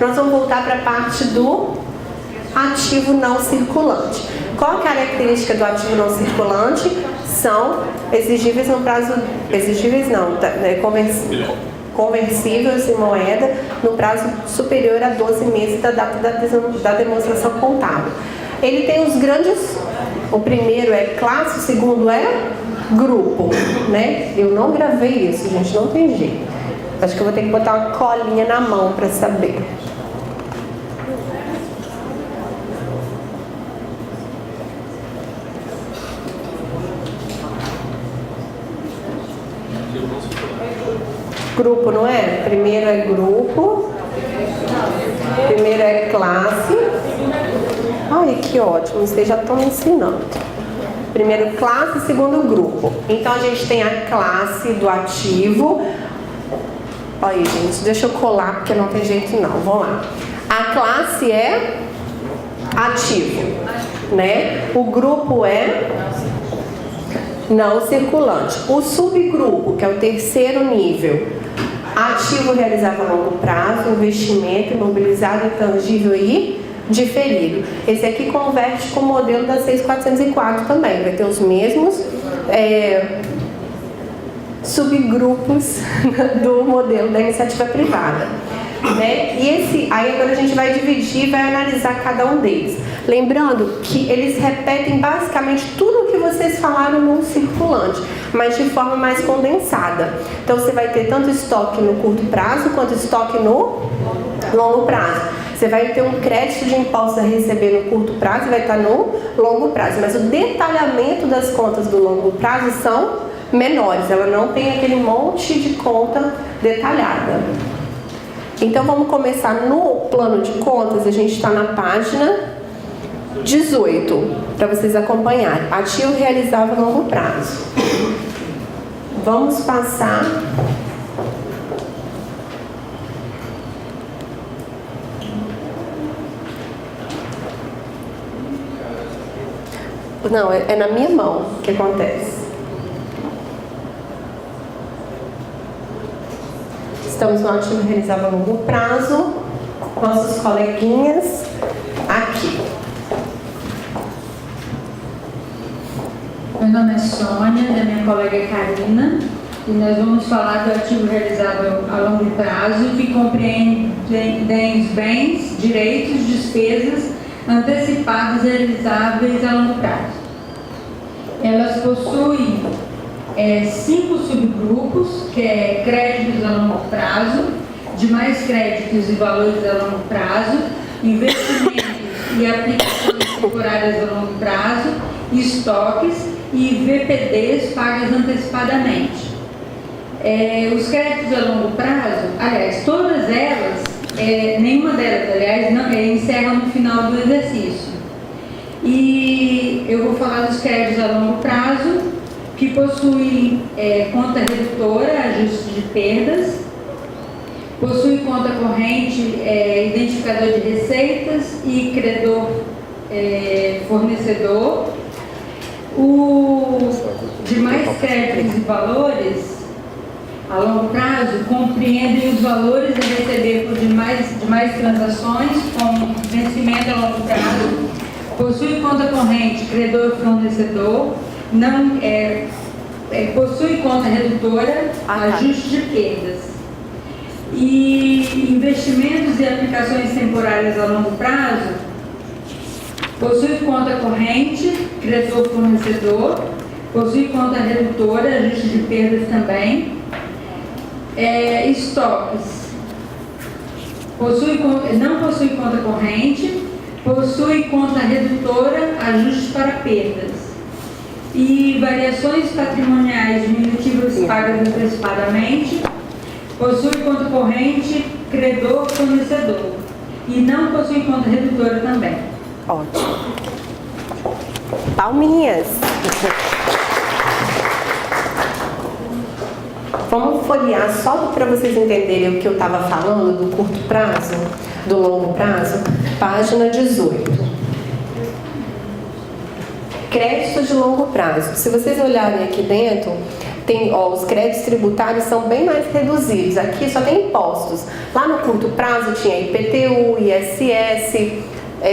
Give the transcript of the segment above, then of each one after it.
Nós vamos voltar para a parte do ativo não circulante. Qual a característica do ativo não circulante? São exigíveis no prazo... Exigíveis não, né, conversíveis em moeda no prazo superior a 12 meses da data da demonstração contábil. Ele tem os grandes... O primeiro é classe, o segundo é grupo, né? Eu não gravei isso, gente, não tem jeito. Acho que eu vou ter que botar uma colinha na mão para saber. Grupo, não é? Primeiro é grupo, primeiro é classe. Ai, que ótimo, vocês já estão me ensinando. Primeiro classe, segundo grupo. Então a gente tem a classe do ativo. Olha aí, gente, deixa eu colar porque não tem jeito não. Vamos lá. A classe é ativo, né? O grupo é não circulante. O subgrupo, que é o terceiro nível, ativo realizável a longo prazo, investimento imobilizado, intangível e diferido. Esse aqui converte com o modelo da 6404 também. Vai ter os mesmos subgrupos do modelo da iniciativa privada, né? E aí agora a gente vai dividir e vai analisar cada um deles. Lembrando que eles repetem basicamente tudo o que vocês falaram no circulante, mas de forma mais condensada. Então você vai ter tanto estoque no curto prazo quanto estoque no longo prazo. Você vai ter um crédito de impostos a receber no curto prazo e vai estar no longo prazo. Mas o detalhamento das contas do longo prazo são menores. Ela não tem aquele monte de conta detalhada. Então vamos começar no plano de contas. A gente está na página 18, para vocês acompanharem. Ativo realizável a longo prazo. Vamos passar... Não, é na minha mão que acontece. Estamos no ativo realizável a longo prazo. Nossos coleguinhas aqui. Meu nome é Sônia, da minha colega Karina, e nós vamos falar do ativo realizável a longo prazo, que compreende os bens, direitos, despesas antecipados realizáveis a longo prazo. Elas possuem 5 subgrupos, que é créditos a longo prazo, demais créditos e valores a longo prazo, investimentos e aplicações temporárias a longo prazo, estoques e VPDs pagas antecipadamente. Os créditos a longo prazo, aliás, todas elas, nenhuma delas, aliás, não, encerram no final do exercício. E eu vou falar dos créditos a longo prazo, que possuem conta redutora, ajuste de perdas, possui conta corrente, identificador de receitas e credor fornecedor. Os demais créditos e valores a longo prazo compreendem os valores a receber por demais transações com vencimento a longo prazo, possui conta corrente, credor fornecedor, não possui conta redutora, ajuste de perdas. E investimentos e aplicações temporárias a longo prazo, possui conta corrente, credor fornecedor, possui conta redutora, ajuste de perdas também. Estoques, não possui conta corrente, possui conta redutora, ajuste para perdas. E variações patrimoniais diminutivas pagas antecipadamente, possui conta corrente, credor fornecedor. E não possui conta redutora também. Ótimo. Palminhas. Vamos folhear só para vocês entenderem o que eu estava falando do curto prazo, do longo prazo. Página 18. Crédito de longo prazo. Se vocês olharem aqui dentro, Os créditos tributários são bem mais reduzidos. Aqui só tem impostos. Lá no curto prazo tinha IPTU, ISS,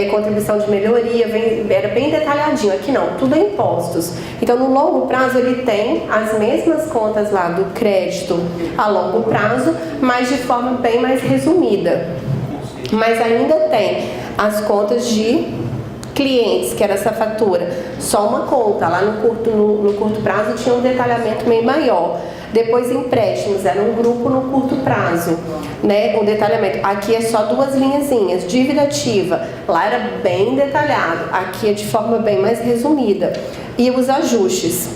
contribuição de melhoria, era bem detalhadinho. Aqui não, tudo é impostos. Então, no longo prazo, ele tem as mesmas contas lá do crédito a longo prazo, mas de forma bem mais resumida. Mas ainda tem as contas de clientes, que era essa fatura, só uma conta. Lá no curto prazo tinha um detalhamento bem maior. Depois empréstimos, era um grupo no curto prazo, né? Um detalhamento. Aqui é só 2 linhazinhas. Dívida ativa, lá era bem detalhado. Aqui é de forma bem mais resumida. E os ajustes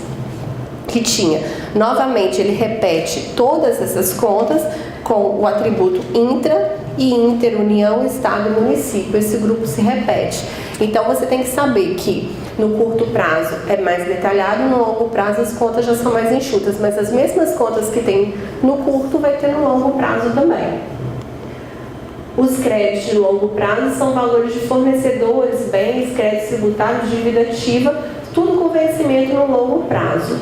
que tinha. Novamente, ele repete todas essas contas com o atributo intra e inter, União, Estado e Município. Esse grupo se repete. Então, você tem que saber que no curto prazo é mais detalhado, no longo prazo as contas já são mais enxutas, mas as mesmas contas que tem no curto vai ter no longo prazo também. Os créditos de longo prazo são valores de fornecedores, bens, créditos tributários, dívida ativa, tudo com vencimento no longo prazo.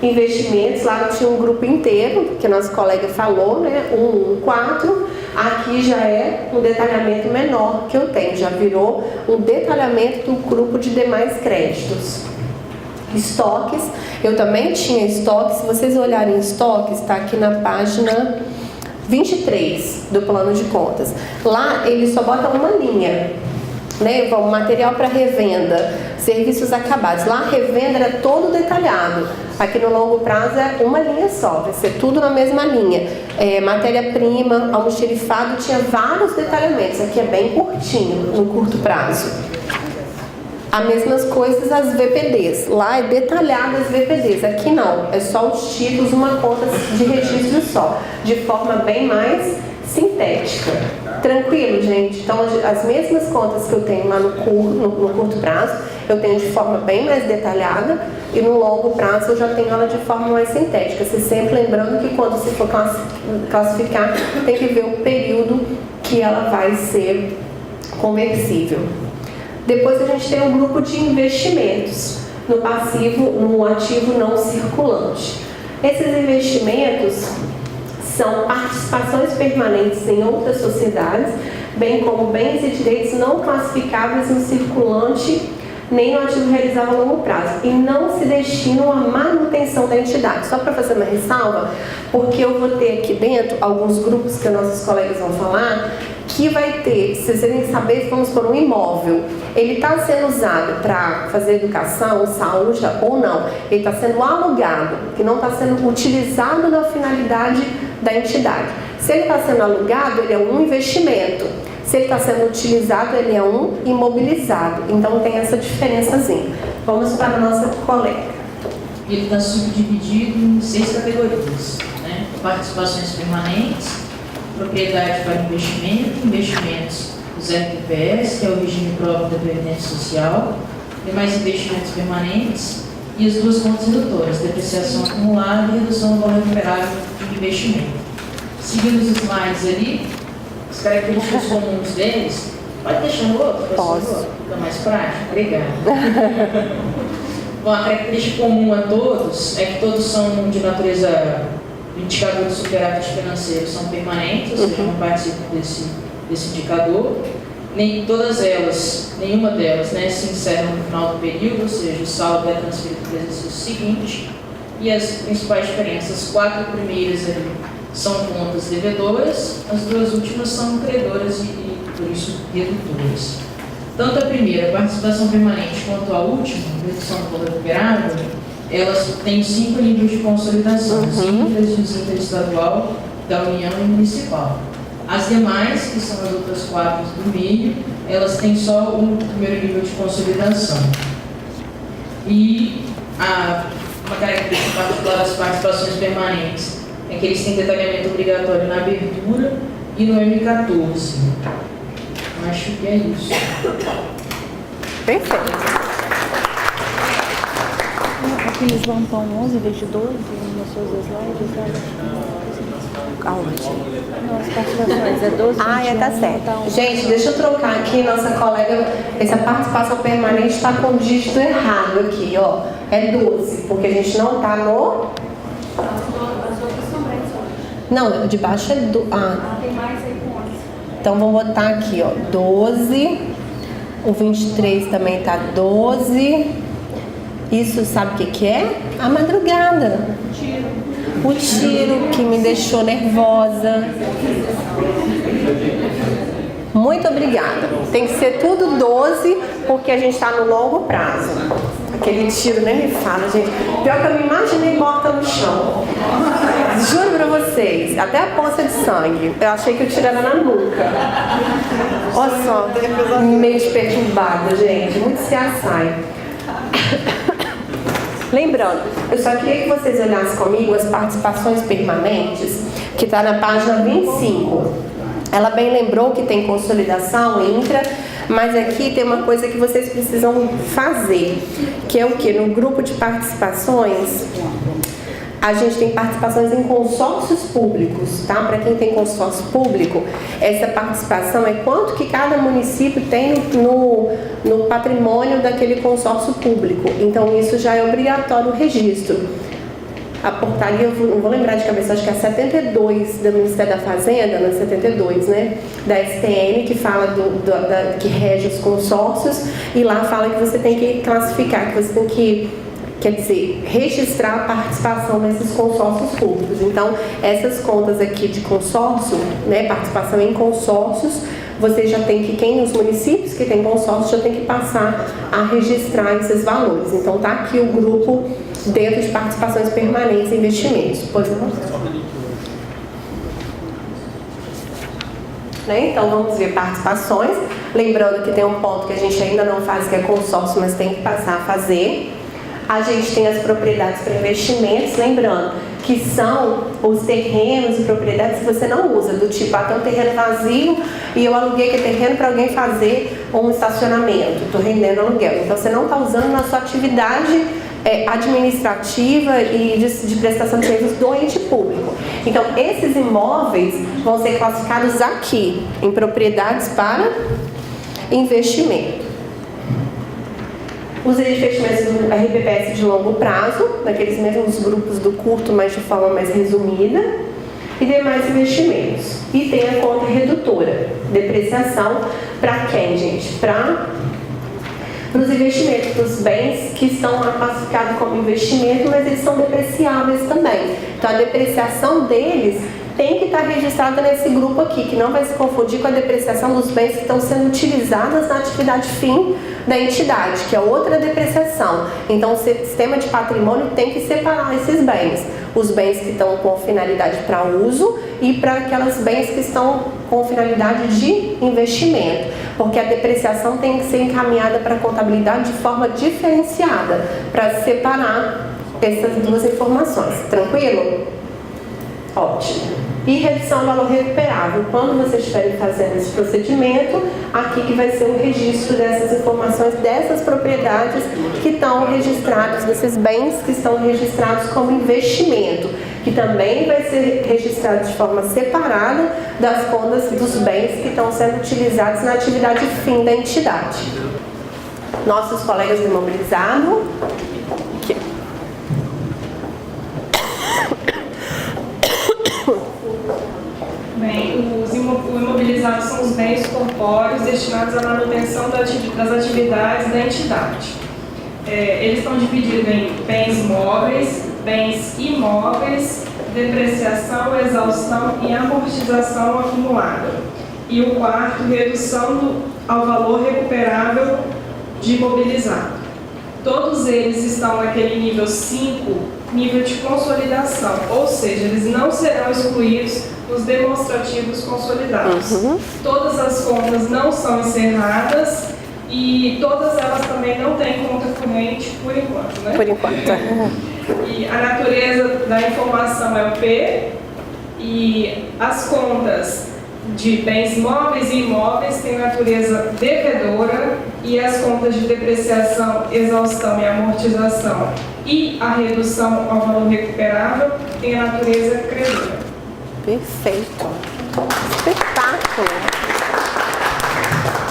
Investimentos, lá tinha um grupo inteiro, que a nossa colega falou, né? 4. Aqui já é um detalhamento menor que eu tenho, já virou um detalhamento do grupo de demais créditos. Estoques, eu também tinha estoques. Se vocês olharem estoques, está aqui na página 23 do plano de contas. Lá ele só bota uma linha, né? Material para revenda, serviços acabados. Lá a revenda era todo detalhado. Aqui no longo prazo é uma linha só, vai ser tudo na mesma linha. Matéria-prima, almoxerifado, tinha vários detalhamentos. Aqui é bem curtinho, no curto prazo. As mesmas coisas as VPDs. Lá é detalhado as VPDs. Aqui não, é só os títulos, uma conta de registro só, de forma bem mais sintética. Tranquilo, gente? Então, as mesmas contas que eu tenho lá no curto prazo, eu tenho de forma bem mais detalhada, e no longo prazo eu já tenho ela de forma mais sintética. Você sempre lembrando que quando você for classificar, tem que ver o período que ela vai ser conversível. Depois a gente tem um grupo de investimentos no passivo, no ativo não circulante. Esses investimentos são participações permanentes em outras sociedades, bem como bens e direitos não classificáveis no circulante nem no ativo realizado a longo prazo, e não se destinam à manutenção da entidade. Só para fazer uma ressalva, porque eu vou ter aqui dentro alguns grupos que nossos colegas vão falar, que vai ter, vocês têm que saber, vamos por um imóvel, ele está sendo usado para fazer educação, saúde ou não, ele está sendo alugado, que não está sendo utilizado na finalidade da entidade. Se ele está sendo alugado, ele é um investimento. Se ele está sendo utilizado, ele é um imobilizado. Então tem essa diferençazinha. Vamos para a nossa colega. Ele está subdividido em 6 categorias, né? Participações permanentes, propriedade para investimento, investimentos dos RPPS, que é o regime próprio da Previdência Social, demais investimentos permanentes e as 2 contas redutoras, depreciação acumulada e redução do valor recuperável de investimento. Seguindo os slides ali, as características comuns deles, pode deixar no outro, fica mais prático? Obrigada. Bom, a característica comum a todos é que todos são de natureza, indicador de superávit financeiro são permanentes, ou seja, não participam desse indicador. Nem todas elas, nenhuma delas, né, se encerram no final do período, ou seja, o saldo é transferido para o exercício seguinte. E as principais diferenças, as 4 primeiras ali são contas devedoras, as 2 últimas são credoras e por isso redutoras. Tanto a primeira, a participação permanente, quanto a última, redução do valor recuperável, elas têm 5 níveis de consolidação, os interestadual, da União e municipal. As demais, que são as outras 4 do meio, elas têm só o primeiro nível de consolidação. E uma característica particular das participações permanentes é que eles têm detalhamento obrigatório na abertura e no M14. Acho que é isso. Perfeito. Aqui eles vão para 11 em vez de 12 nos seus slides, sabe? Aonde? Nossa, participações é 12, Tá 21, certo. tá um. Gente, deixa eu trocar aqui, nossa colega, essa participação permanente está com o dígito errado aqui, ó. É 12, porque a gente não tá no... Não, de baixo é do... Tem mais aí com 11. Então vamos botar aqui, ó, 12. O 23 também tá 12. Isso sabe o que que é? A madrugada. O tiro que me deixou nervosa. Muito obrigada. Tem que ser tudo 12, porque a gente está no longo prazo. Aquele tiro nem me fala, gente. Pior que eu me imaginei morta no chão. Juro pra vocês, até a poça de sangue. Eu achei que o tiro era na nuca. Olha só, meio perturbada, gente. Muito se assai. Lembrando, eu só queria que vocês olhassem comigo as participações permanentes, que está na página 25. Ela bem lembrou que tem consolidação, intra, mas aqui tem uma coisa que vocês precisam fazer, que é o que? No grupo de participações, a gente tem participações em consórcios públicos, tá? Para quem tem consórcio público, essa participação é quanto que cada município tem no patrimônio daquele consórcio público. Então, isso já é obrigatório o registro. A portaria, eu não vou lembrar de cabeça, acho que é 72 do Ministério da Fazenda, não é 72, né? Da STN, que fala que rege os consórcios, e lá fala que você tem que classificar, que você tem que, quer dizer, registrar a participação nesses consórcios públicos. Então, essas contas aqui de consórcio, né, participação em consórcios, você já tem que, os municípios que têm consórcio já tem que passar a registrar esses valores. Então, tá aqui o grupo dentro de participações permanentes e investimentos. Pois não? Né? Então, vamos ver participações. Lembrando que tem um ponto que a gente ainda não faz, que é consórcio, mas tem que passar a fazer. A gente tem as propriedades para investimentos, lembrando que são os terrenos e propriedades que você não usa, do tipo, tem um terreno vazio e eu aluguei aquele terreno para alguém fazer um estacionamento, estou rendendo aluguel. Então, você não está usando na sua atividade administrativa e de prestação de serviços do ente público. Então, esses imóveis vão ser classificados aqui, em propriedades para investimento. Os investimentos do RBPS de longo prazo, naqueles mesmos grupos do curto, mas de forma mais resumida, e demais investimentos. E tem a conta redutora, depreciação, para quem, gente? Para os investimentos, para os bens que estão classificados como investimento, mas eles são depreciáveis também. Então, a depreciação deles tem que estar registrada nesse grupo aqui, que não vai se confundir com a depreciação dos bens que estão sendo utilizados na atividade fim da entidade, que é outra depreciação. Então, o sistema de patrimônio tem que separar esses bens. Os bens que estão com finalidade para uso e para aqueles bens que estão com finalidade de investimento. Porque a depreciação tem que ser encaminhada para a contabilidade de forma diferenciada, para separar essas duas informações. Tranquilo? Ótimo. E redução do valor recuperável. Quando vocês estiverem fazendo esse procedimento, aqui que vai ser o registro dessas informações, dessas propriedades que estão registradas, desses bens que estão registrados como investimento, que também vai ser registrado de forma separada das contas dos bens que estão sendo utilizados na atividade fim da entidade. Nossos colegas do imobilizado. Aqui. Bem, os imobilizados são os bens corpóreos destinados à manutenção das atividades da entidade. Eles estão divididos em bens móveis, bens imóveis, depreciação, exaustão e amortização acumulada. E o quarto, redução ao valor recuperável de imobilizado. Todos eles estão naquele nível 5, nível de consolidação, ou seja, eles não serão excluídos nos demonstrativos consolidados. Todas as contas não são encerradas e todas elas também não têm conta corrente por enquanto, né? Por enquanto. E a natureza da informação é o P, e as contas de bens móveis e imóveis têm natureza devedora, e as contas de depreciação, exaustão e amortização e a redução ao valor recuperável têm a natureza credora. Perfeito. Espetáculo.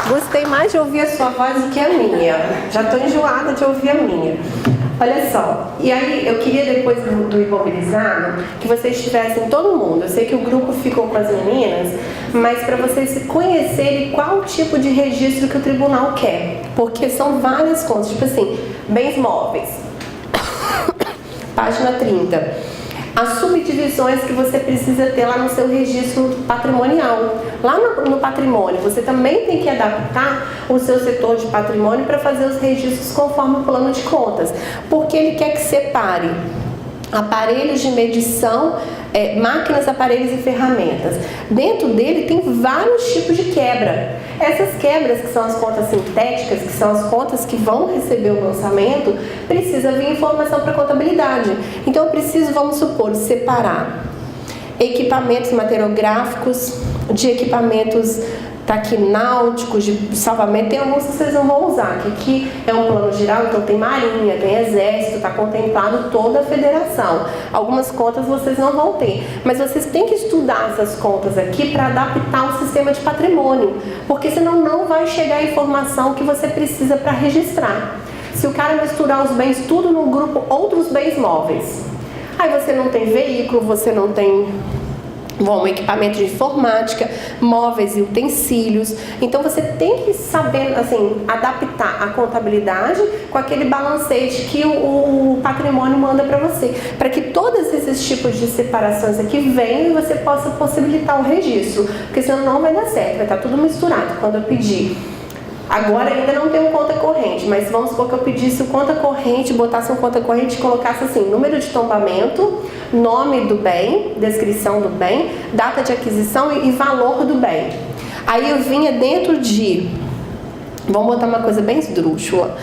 Gostei mais de ouvir a sua voz do que a minha. Já estou enjoada de ouvir a minha. Olha só, e aí eu queria depois do imobilizado que vocês tivessem todo mundo. Eu sei que o grupo ficou com as meninas, mas para vocês conhecerem qual tipo de registro que o tribunal quer. Porque são várias contas, tipo assim, bens móveis. Página 30. As subdivisões que você precisa ter lá no seu registro patrimonial. Lá no patrimônio, você também tem que adaptar o seu setor de patrimônio para fazer os registros conforme o plano de contas. Porque ele quer que separe aparelhos de medição, máquinas, aparelhos e ferramentas. Dentro dele tem vários tipos de quebra. Essas quebras, que são as contas sintéticas, que são as contas que vão receber o lançamento, precisa vir informação para a contabilidade. Então eu preciso, vamos supor, separar equipamentos materiográficos de equipamentos taquináuticos, de salvamento. Tem alguns que vocês não vão usar, que aqui é um plano geral, então tem marinha, tem exército, está contemplado toda a federação. Algumas contas vocês não vão ter, mas vocês têm que estudar essas contas aqui para adaptar o sistema de patrimônio, porque senão não vai chegar a informação que você precisa para registrar. Se o cara misturar os bens tudo no grupo outros bens móveis, aí você não tem veículo, você não tem equipamento de informática, móveis e utensílios. Então você tem que saber, assim, adaptar a contabilidade com aquele balancete que o patrimônio manda para você, para que todos esses tipos de separações aqui venham e você possa possibilitar o registro, porque senão não vai dar certo, vai estar tudo misturado. Quando eu pedir, agora ainda não tem um conta corrente, mas vamos supor que eu pedisse o conta corrente, botasse um conta corrente e colocasse assim, número de tombamento, nome do bem, descrição do bem, data de aquisição e valor do bem. Aí eu vinha dentro de, vamos botar uma coisa bem esdrúxula,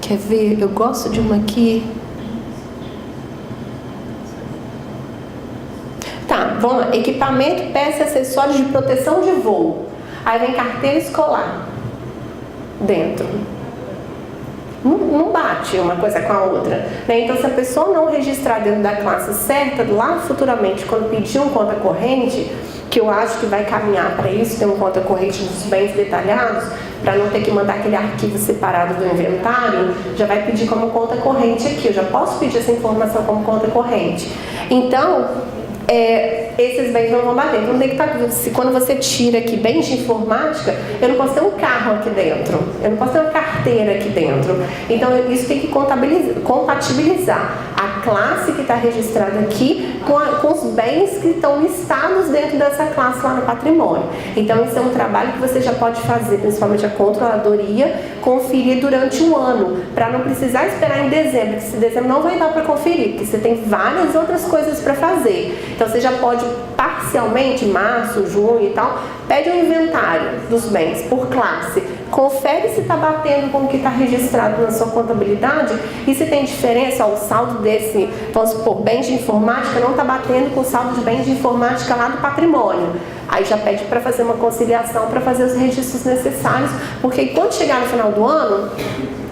quer ver, eu gosto de uma aqui. Tá, vamos lá. Equipamento, peças e acessórios de proteção de voo. Aí vem carteira escolar dentro. Não bate uma coisa com a outra, né? Então, se a pessoa não registrar dentro da classe certa, lá futuramente, quando pedir um conta corrente, que eu acho que vai caminhar para isso, ter um conta corrente dos bens detalhados, para não ter que mandar aquele arquivo separado do inventário, já vai pedir como conta corrente aqui. Eu já posso pedir essa informação como conta corrente. Então, esses bens não vão bater. Então, quando você tira aqui bens de informática, eu não posso ter um carro aqui dentro, eu não posso ter uma carteira aqui dentro. Então, isso tem que compatibilizar a classe que está registrada aqui com os bens que estão listados dentro dessa classe lá no patrimônio. Então, isso é um trabalho que você já pode fazer, principalmente a controladoria, conferir durante um ano, para não precisar esperar em dezembro, que em dezembro não vai dar para conferir, porque você tem várias outras coisas para fazer. Então você já pode parcialmente, março, junho e tal, pede um inventário dos bens por classe, confere se está batendo com o que está registrado na sua contabilidade e se tem diferença, o saldo desse, vamos supor, bens de informática não está batendo com o saldo de bens de informática lá do patrimônio. Aí já pede para fazer uma conciliação, para fazer os registros necessários, porque quando chegar no final do ano,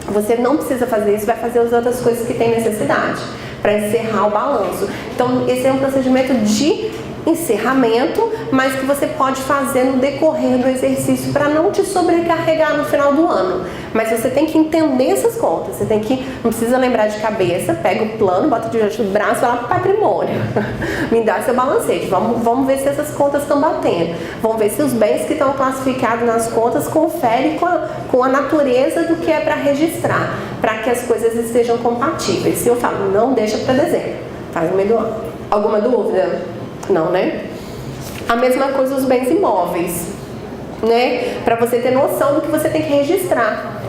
você não precisa fazer isso, vai fazer as outras coisas que tem necessidade para encerrar o balanço. Então, esse é um procedimento de encerramento, mas que você pode fazer no decorrer do exercício para não te sobrecarregar no final do ano. Mas você tem que entender essas contas, você tem que, não precisa lembrar de cabeça, pega o plano, bota debaixo do braço e vai lá para o patrimônio. Me dá seu balancete, vamos ver se essas contas estão batendo. Vamos ver se os bens que estão classificados nas contas conferem com a natureza do que é para registrar, para que as coisas estejam compatíveis. Se eu falo, não deixa para dezembro, faz no meio do ano. Alguma dúvida? Não, né? A mesma coisa os bens imóveis, né? Para você ter noção do que você tem que registrar.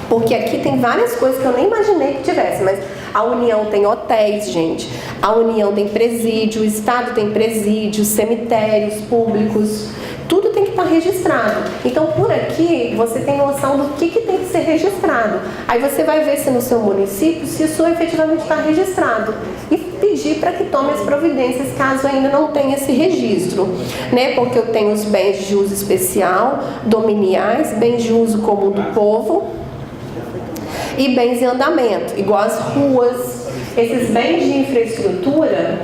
Porque aqui tem várias coisas que eu nem imaginei que tivesse, mas a União tem hotéis, gente. A União tem presídio, o Estado tem presídio, cemitérios públicos. Tudo tem que estar registrado. Então, por aqui, você tem noção do que tem que ser registrado. Aí você vai ver se no seu município, se isso efetivamente está registrado. E pedir para que tome as providências, caso ainda não tenha esse registro. Né? Porque eu tenho os bens de uso especial, dominiais, bens de uso comum do povo. E bens em andamento, igual as ruas, esses bens de infraestrutura,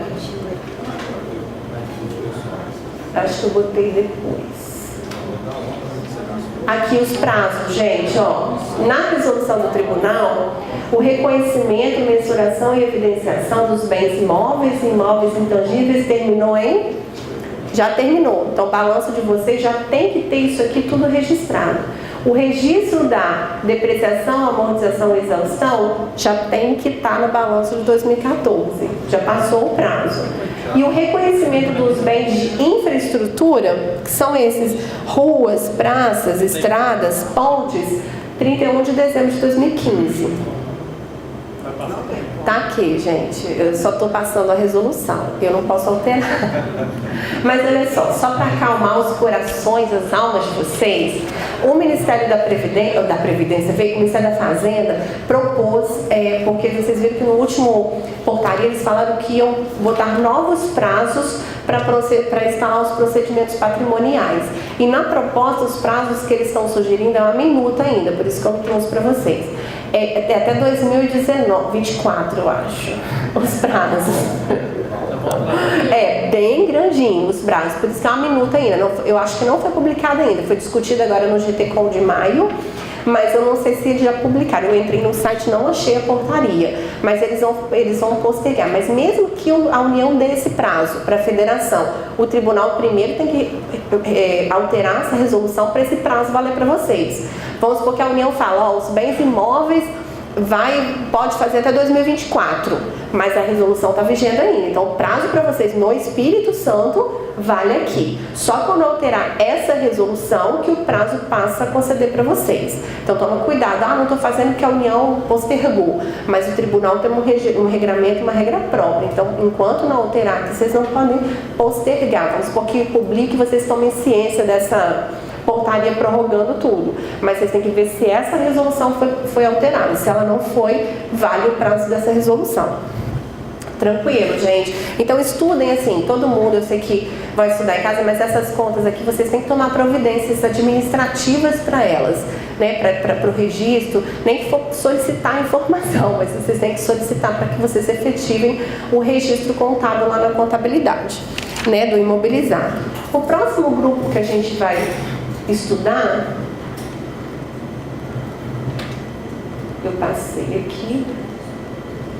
acho que eu botei depois. Aqui os prazos, gente, ó, na resolução do tribunal, o reconhecimento, mensuração e evidenciação dos bens móveis e imóveis intangíveis terminou em? Já terminou. Então, o balanço de vocês já tem que ter isso aqui tudo registrado. O registro da depreciação, amortização e exaustão já tem que estar no balanço de 2014. Já passou o prazo. E o reconhecimento dos bens de infraestrutura, que são esses ruas, praças, estradas, pontes, 31 de dezembro de 2015. Tá aqui, gente. Eu só estou passando a resolução, eu não posso alterar. Mas olha só para acalmar os corações, as almas de vocês, o Ministério da Previdência, o Ministério da Fazenda propôs, porque vocês viram que no último portaria eles falaram que iam botar novos prazos para instalar os procedimentos patrimoniais. E na proposta, os prazos que eles estão sugerindo é uma minuta ainda, por isso que eu trouxe para vocês. É até 2024, eu acho, os prazos. É bem grandinho os prazos, por isso que é uma minuta ainda. Eu acho que não foi publicado ainda, foi discutido agora no GTCOM de maio, mas eu não sei se eles já publicaram. Eu entrei no site, não achei a portaria, mas eles vão postergar. Mas mesmo que a União dê esse prazo para a federação, o tribunal primeiro tem que alterar essa resolução para esse prazo valer para vocês. Vamos supor que a União fala, ó, os bens imóveis pode fazer até 2024, mas a resolução está vigente ainda. Então, o prazo para vocês no Espírito Santo vale aqui. Só quando alterar essa resolução que o prazo passa a conceder para vocês. Então, toma cuidado. Não estou fazendo que a União postergou, mas o tribunal tem um regramento, uma regra própria. Então, enquanto não alterar, vocês não podem postergar. Vamos supor que publique e vocês tomem ciência dessa portaria prorrogando tudo, mas vocês têm que ver se essa resolução foi alterada. Se ela não foi, vale o prazo dessa resolução. Tranquilo, gente? Então estudem assim, todo mundo, eu sei que vai estudar em casa, mas essas contas aqui vocês têm que tomar providências administrativas para elas, né? Para o registro, nem que for solicitar informação, mas vocês têm que solicitar para que vocês efetivem o registro contábil lá na contabilidade, né? Do imobilizado. O próximo grupo que a gente vai estudar, eu passei aqui,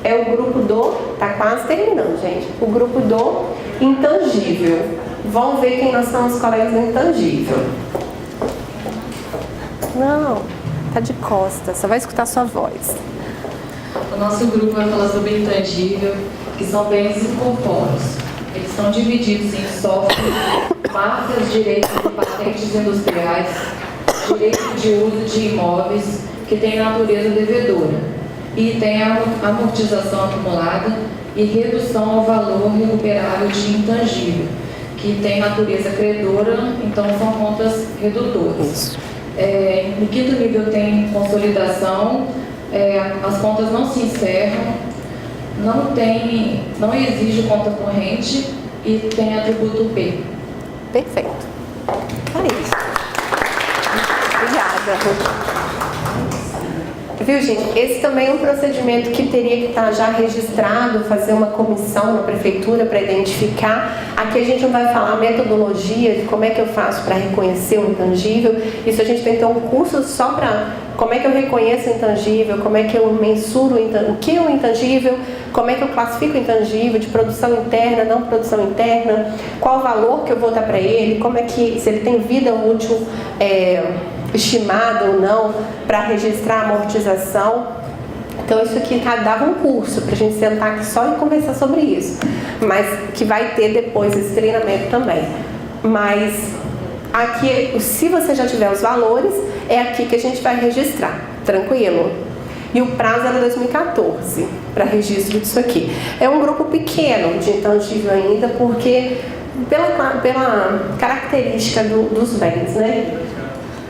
é o grupo tá quase terminando, gente, o grupo do intangível. Vamos ver quem nós somos, colegas do intangível. Não, tá de costas, só vai escutar sua voz. O nosso grupo vai falar sobre intangível, que são bens incorpóreos. Eles estão divididos em software, marcas, direitos e patentes industriais, direito de uso de imóveis, que tem natureza devedora, e tem a amortização acumulada e redução ao valor recuperável de intangível, que tem natureza credora, então são contas redutoras. No quinto nível tem consolidação, as contas não se encerram, não exige conta corrente e tem atributo P. Perfeito. É isso. Obrigada. Viu, gente? Esse também é um procedimento que teria que estar já registrado, fazer uma comissão na prefeitura para identificar. Aqui a gente não vai falar a metodologia de como é que eu faço para reconhecer o intangível. Isso a gente tem que ter um curso só para como é que eu reconheço o intangível, como é que eu mensuro o que é o intangível, como é que eu classifico o intangível de produção interna, não produção interna, qual o valor que eu vou dar para ele, como é que, se ele tem vida útil estimada ou não, para registrar a amortização. Então isso aqui dava um curso para a gente sentar aqui só e conversar sobre isso, mas que vai ter depois esse treinamento também. Mas aqui, se você já tiver os valores, é aqui que a gente vai registrar, tranquilo? E o prazo era 2014 para registro disso aqui. É um grupo pequeno de intangível ainda, porque pela característica dos bens, né?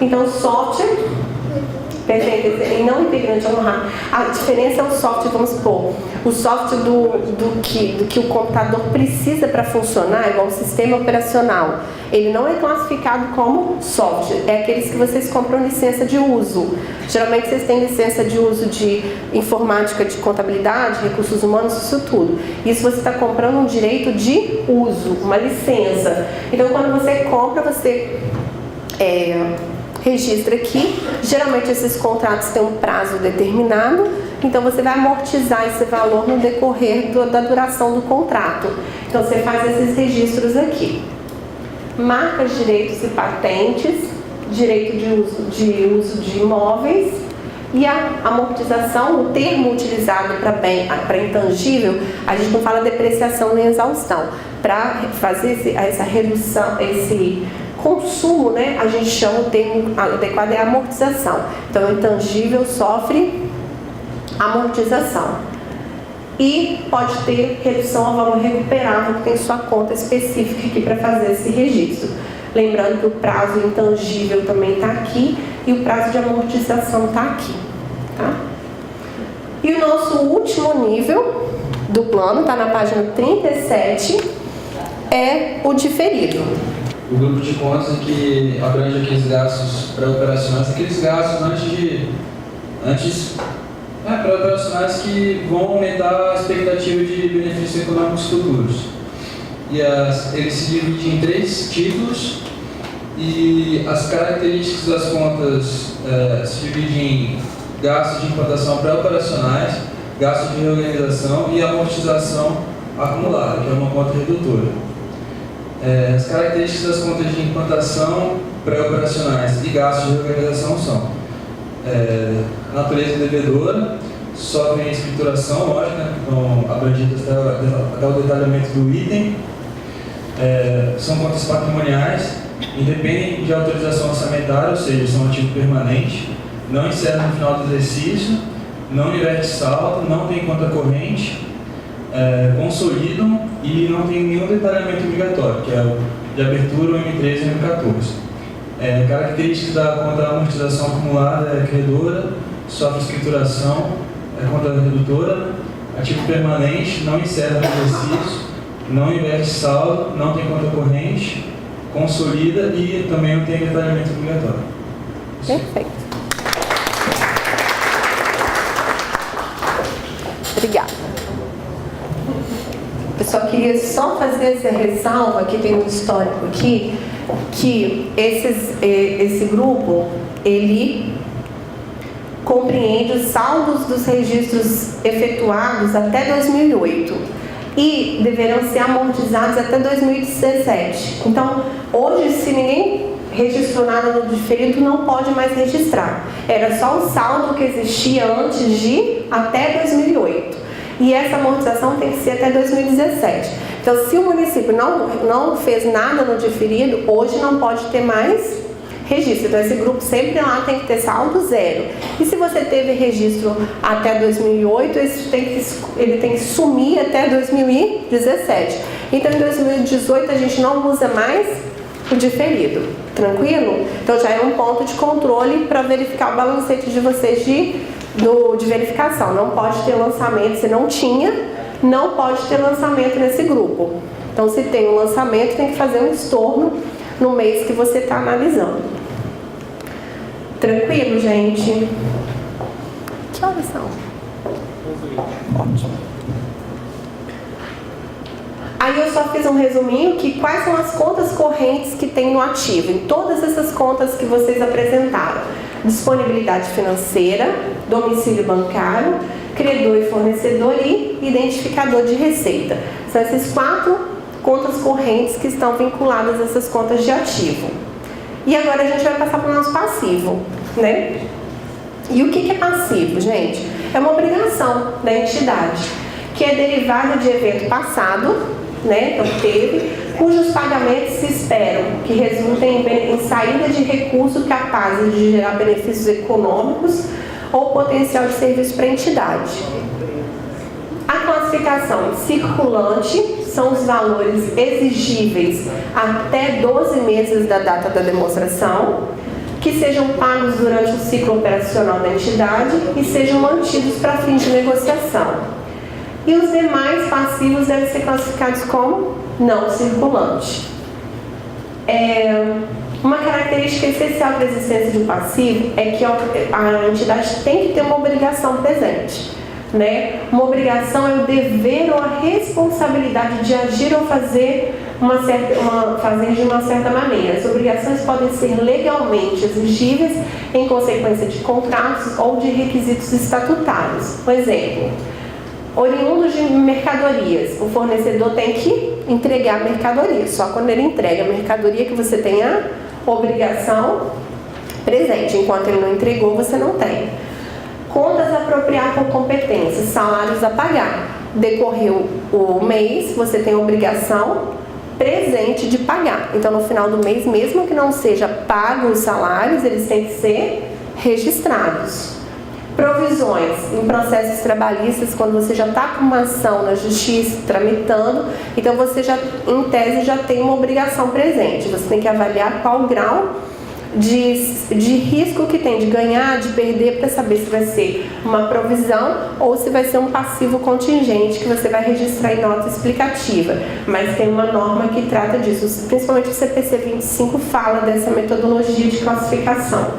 Então, software, Perfeito, e não integrante honrado. A diferença é o software, vamos supor, o software do que o computador precisa para funcionar, igual o sistema operacional. Ele não é classificado como software, é aqueles que vocês compram licença de uso. Geralmente vocês têm licença de uso de informática, de contabilidade, recursos humanos, isso tudo. Isso você está comprando um direito de uso, uma licença. Então quando você compra, você registra aqui. Geralmente esses contratos têm um prazo determinado, então você vai amortizar esse valor no decorrer da duração do contrato. Então você faz esses registros aqui. Marcas, direitos e patentes, direito de uso de imóveis e a amortização, o termo utilizado para intangível, a gente não fala depreciação nem exaustão. Para fazer essa redução, esse consumo, né, a gente chama o termo adequado é amortização. Então, o intangível sofre amortização. E pode ter redução ao valor recuperável, que tem sua conta específica aqui para fazer esse registro. Lembrando que o prazo intangível também está aqui e o prazo de amortização está aqui. Tá? E o nosso último nível do plano, está na página 37, é o diferido. O grupo de contas que abrange aqueles gastos pré-operacionais, aqueles gastos pré-operacionais que vão aumentar a expectativa de benefícios econômicos futuros. E ele se divide em 3 títulos e as características das contas se dividem em gastos de implantação pré-operacionais, gastos de reorganização e amortização acumulada, que é uma conta redutora. As características das contas de implantação pré-operacionais e gastos de reorganização são natureza devedora, sofrem escrituração, lógico, né? Então abrangidas até o detalhamento do item, são contas patrimoniais, independem de autorização orçamentária, ou seja, são ativo permanente, não encerram no final do exercício, não inverte saldo, não tem conta corrente, consolidam e não tem nenhum detalhamento obrigatório, que é o de abertura, o M13 e o M14. Características da conta amortização acumulada é credora, sofre escrituração, é conta redutora, ativo permanente, não encerra no exercício, não inverte saldo, não tem conta corrente, consolida e também não tem detalhamento obrigatório. Perfeito. Obrigada. Eu só queria fazer essa ressalva, que tem um histórico aqui, que esse grupo, ele compreende os saldos dos registros efetuados até 2008 e deverão ser amortizados até 2017. Então, hoje, se ninguém registrou nada no diferido, não pode mais registrar. Era só o saldo que existia antes de até 2008. E essa amortização tem que ser até 2017. Então, se o município não fez nada no diferido, hoje não pode ter mais registro. Então, esse grupo sempre lá tem que ter saldo zero. E se você teve registro até 2008, ele tem que sumir até 2017. Então, em 2018, a gente não usa mais o diferido. Tranquilo? Então, já é um ponto de controle para verificar o balancete de vocês de verificação. Não pode ter lançamento, se não tinha, não pode ter lançamento nesse grupo. Então, se tem um lançamento, tem que fazer um estorno no mês que você está analisando. Tranquilo, gente? Que horas são? Ótimo. Aí eu só fiz um resuminho que quais são as contas correntes que tem no ativo, em todas essas contas que vocês apresentaram. Disponibilidade financeira, domicílio bancário, credor e fornecedor e identificador de receita. São essas 4 contas correntes que estão vinculadas a essas contas de ativo. E agora a gente vai passar para o nosso passivo, né? E o que é passivo, gente? É uma obrigação da entidade, que é derivada de evento passado, né? Então teve, cujos pagamentos se esperam que resultem em saída de recursos capazes de gerar benefícios econômicos ou potencial de serviço para a entidade. A classificação circulante são os valores exigíveis até 12 meses da data da demonstração. que sejam pagos durante o ciclo operacional da entidade e sejam mantidos para fins de negociação. E os demais passivos devem ser classificados como não circulante. Uma característica essencial da existência de um passivo é que a entidade tem que ter uma obrigação presente. Né? Uma obrigação é o dever ou a responsabilidade de agir ou fazer de uma certa maneira. As obrigações podem ser legalmente exigíveis em consequência de contratos ou de requisitos estatutários. Por exemplo, oriundos de mercadorias, o fornecedor tem que entregar a mercadoria. Só quando ele entrega a mercadoria que você tem a obrigação presente. Enquanto ele não entregou, você não tem. Contas a apropriar por competência, salários a pagar. Decorreu o mês, você tem a obrigação presente de pagar. Então, no final do mês, mesmo que não seja pago os salários, eles têm que ser registrados. Provisões em processos trabalhistas, quando você já está com uma ação na justiça tramitando, então você já, em tese, já tem uma obrigação presente. Você tem que avaliar qual o grau de risco que tem de ganhar, de perder, para saber se vai ser uma provisão ou se vai ser um passivo contingente que você vai registrar em nota explicativa. Mas tem uma norma que trata disso, principalmente o CPC 25 fala dessa metodologia de classificação.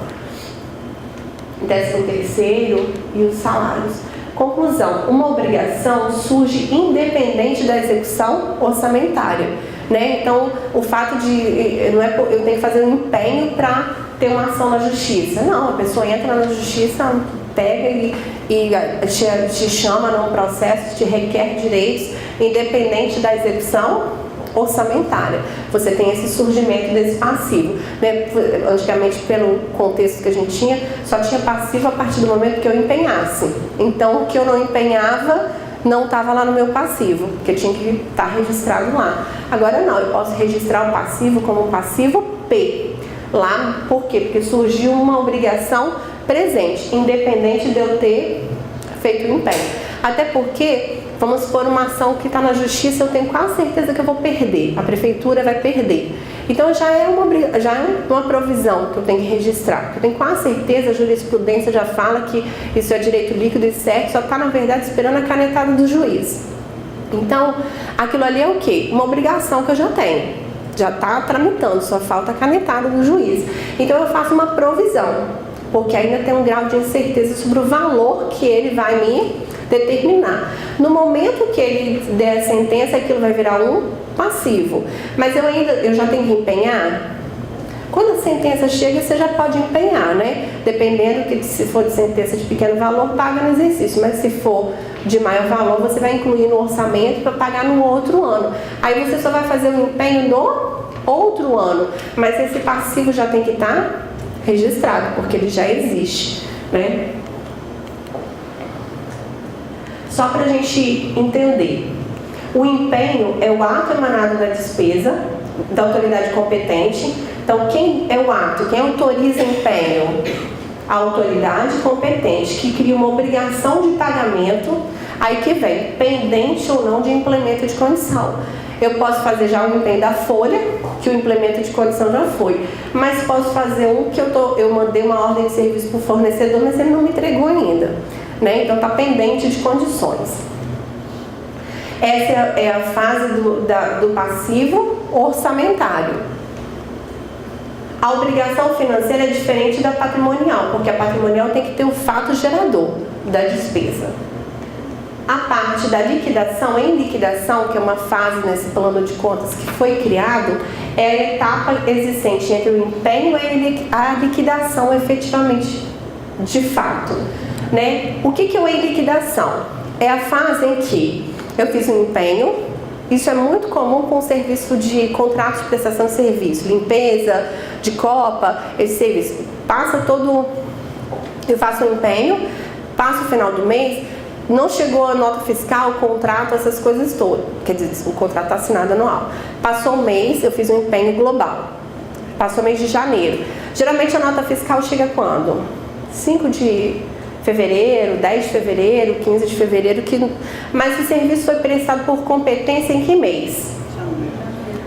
13º e os salários. Conclusão, uma obrigação surge independente da execução orçamentária. Né? Então, o fato de não é eu tenho que fazer um empenho para ter uma ação na justiça. Não, a pessoa entra na justiça, pega e te chama num processo, te requer direitos, independente da execução orçamentária. Você tem esse surgimento desse passivo. Né? Antigamente, pelo contexto que a gente tinha, só tinha passivo a partir do momento que eu empenhasse. Então, o que eu não empenhava não estava lá no meu passivo, porque tinha que estar registrado lá. Agora não, eu posso registrar o passivo como um passivo P. Lá, por quê? Porque surgiu uma obrigação presente, independente de eu ter feito o empenho. Até porque, vamos supor, uma ação que está na justiça, eu tenho quase certeza que eu vou perder, a prefeitura vai perder. Então já é uma provisão que eu tenho que registrar. Eu tenho quase certeza, a jurisprudência já fala que isso é direito líquido e certo, só está na verdade esperando a canetada do juiz. Então, aquilo ali é o quê? Uma obrigação que eu já tenho. Já está tramitando, só falta a canetada do juiz. Então eu faço uma provisão, porque ainda tem um grau de incerteza sobre o valor que ele vai me determinar. No momento que ele der a sentença, aquilo vai virar um passivo. Mas eu já tenho que empenhar? Quando a sentença chega, você já pode empenhar, né? Dependendo que se for de sentença de pequeno valor, paga no exercício. Mas se for de maior valor, você vai incluir no orçamento para pagar no outro ano. Aí você só vai fazer o empenho no outro ano. Mas esse passivo já tem que estar registrado, porque ele já existe, né? Só para a gente entender. O empenho é o ato emanado da despesa da autoridade competente. Então, quem é o ato? Quem autoriza o empenho? A autoridade competente, que cria uma obrigação de pagamento, aí que vem, pendente ou não de implemento de condição. Eu posso fazer já um empenho da folha, que o implemento de condição já foi, mas posso fazer um que eu mandei uma ordem de serviço para o fornecedor, mas ele não me entregou ainda. Né? Então está pendente de condições. Essa é a fase do passivo orçamentário. A obrigação financeira é diferente da patrimonial, porque a patrimonial tem que ter o fato gerador da despesa. A parte da liquidação, em liquidação, que é uma fase nesse plano de contas que foi criado, é a etapa existente entre o empenho e a liquidação efetivamente, de fato. Né? O que é o em liquidação? É a fase em que eu fiz um empenho, isso é muito comum com o serviço de contratos de prestação de serviço, limpeza, de copa, esse serviço. Eu faço um empenho, passa o final do mês, não chegou a nota fiscal, o contrato, essas coisas todas, quer dizer, o contrato está assinado anual. Passou o mês, eu fiz um empenho global, passou o mês de janeiro. Geralmente a nota fiscal chega quando? 5 de fevereiro, 10 de fevereiro, 15 de fevereiro, mas o serviço foi prestado por competência em que mês?